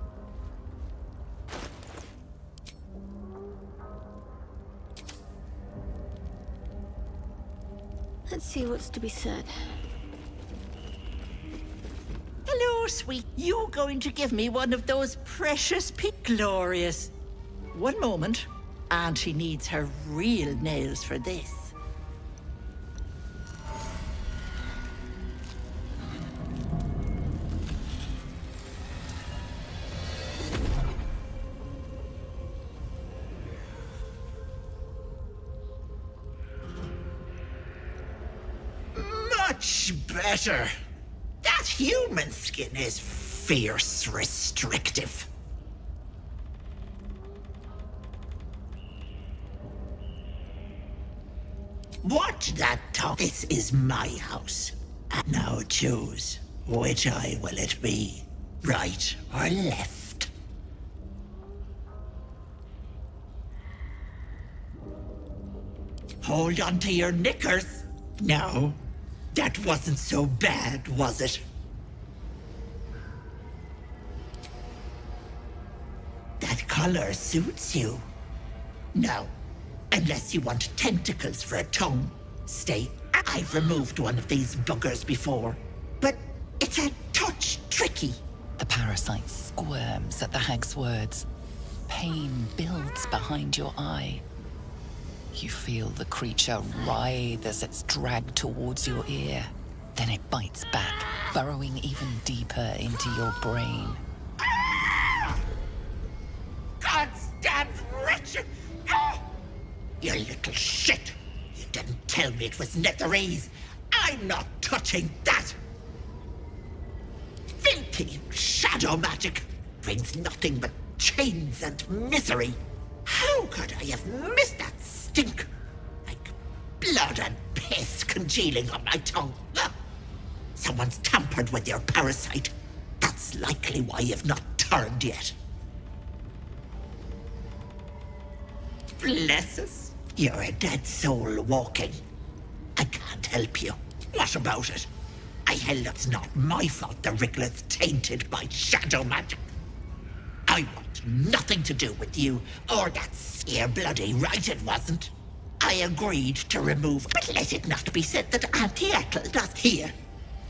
Let's see what's to be said. Hello, sweet. You going to give me one of those precious glorious. One moment. Auntie needs her real nails for this. Much better. That human skin is fierce restrictive. Watch that tongue. This is my house. And now choose, which eye will it be? Right or left? Hold on to your knickers. No, that wasn't so bad, was it? That color suits you. No, unless you want tentacles for a tongue. Stay. I've removed one of these buggers before, but it's a touch tricky. The parasite squirms at the hag's words. Pain builds behind your eye. You feel the creature writhe as it's dragged towards your ear. Then it bites back, burrowing even deeper into your brain. Goddamn wretched! Ah! You little shit! You didn't tell me it was Netherese. I'm not touching that! Filthy shadow magic brings nothing but chains and misery. How could I have missed that stink? Like blood and piss congealing on my tongue. Ah! Someone's tampered with your parasite. That's likely why you've not turned yet. Bless us. You're a dead soul walking. I can't help you. What about it? It's not my fault the Wriggler's tainted by shadow magic. I want nothing to do with you or that you're bloody right it wasn't. I agreed to remove, but let it not be said that Auntie Ethel does here.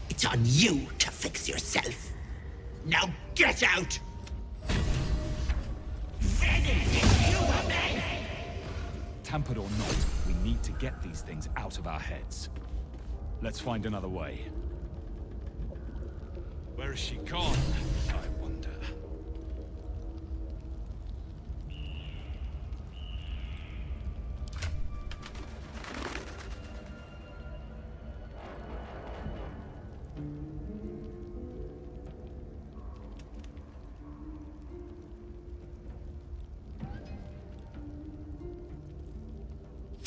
It's on you to fix yourself. Now get out! Tampered or not, we need to get these things out of our heads. Let's find another way. Where has she gone, I wonder?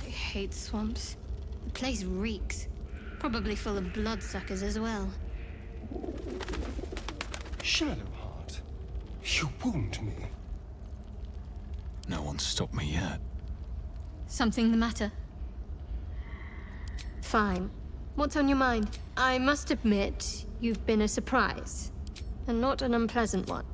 I hate swamps. The place reeks. Probably full of bloodsuckers as well. Shadowheart, you wound me. No one's stopped me yet. Something the matter? Fine. What's on your mind? I must admit, you've been a surprise. And not an unpleasant one.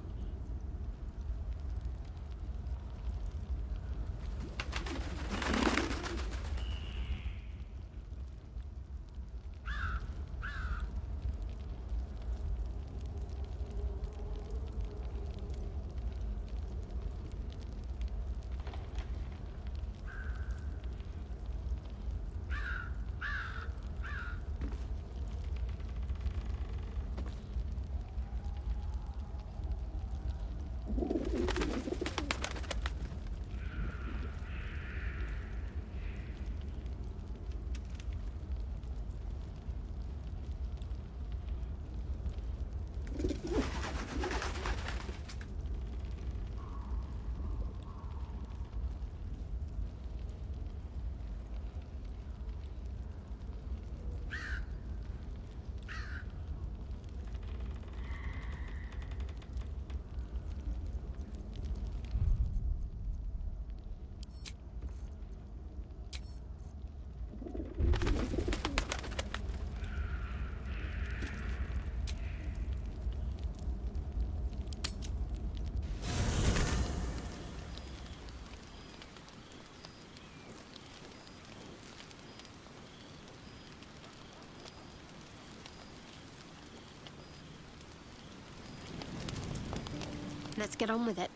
Let's get on with it.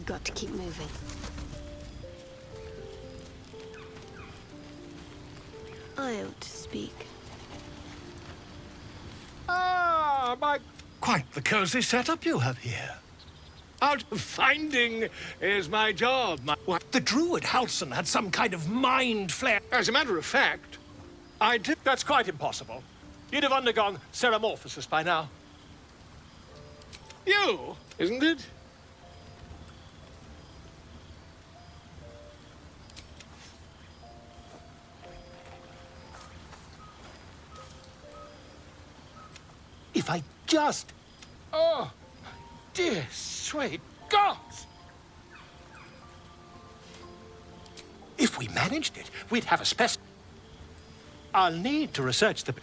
Got to keep moving. I ought to speak. Ah, quite the cozy setup you have here. Out finding is my job. What? The druid Halson had some kind of mind flare. As a matter of fact, I did. That's quite impossible. You'd have undergone ceramorphosis by now. You, isn't it? If I just... Oh, dear sweet gods! If we managed it, we'd have a specimen. I'll need to research the...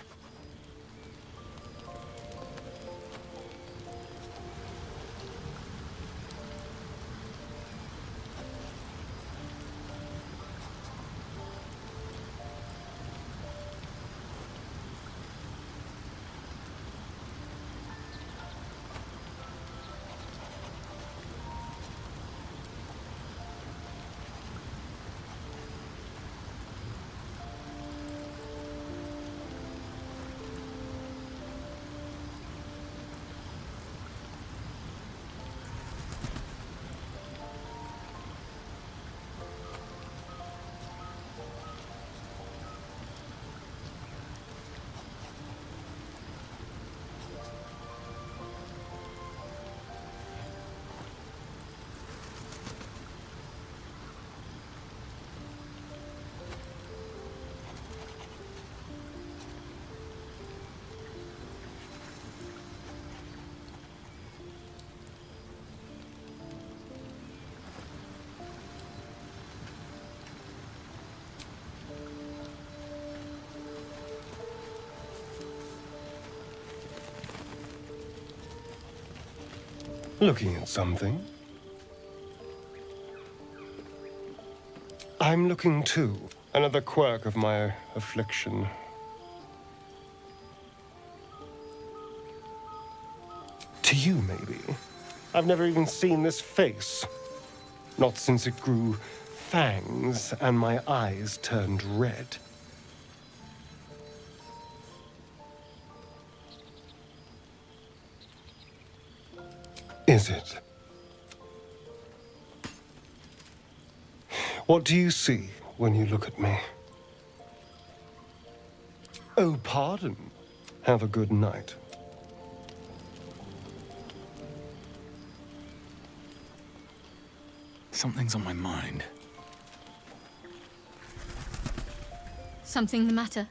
Looking at something? I'm looking too. Another quirk of my affliction. To you, maybe. I've never even seen this face. Not since it grew fangs and my eyes turned red. Is it? What do you see when you look at me? Oh, pardon. Have a good night. Something's on my mind. Something the matter?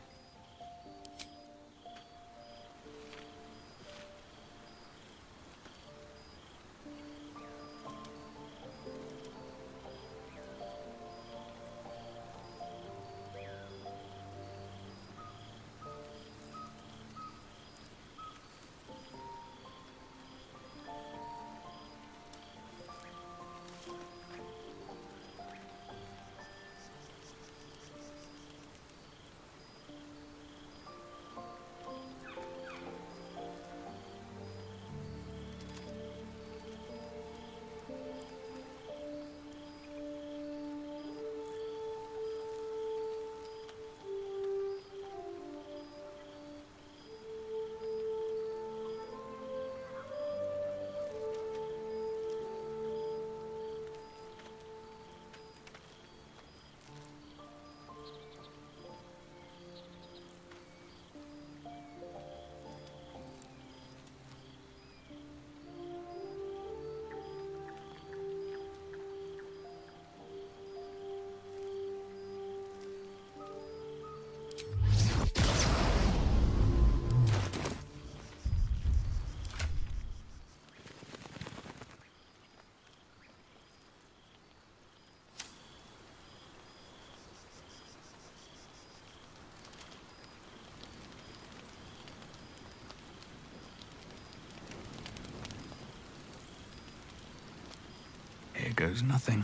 Here goes nothing.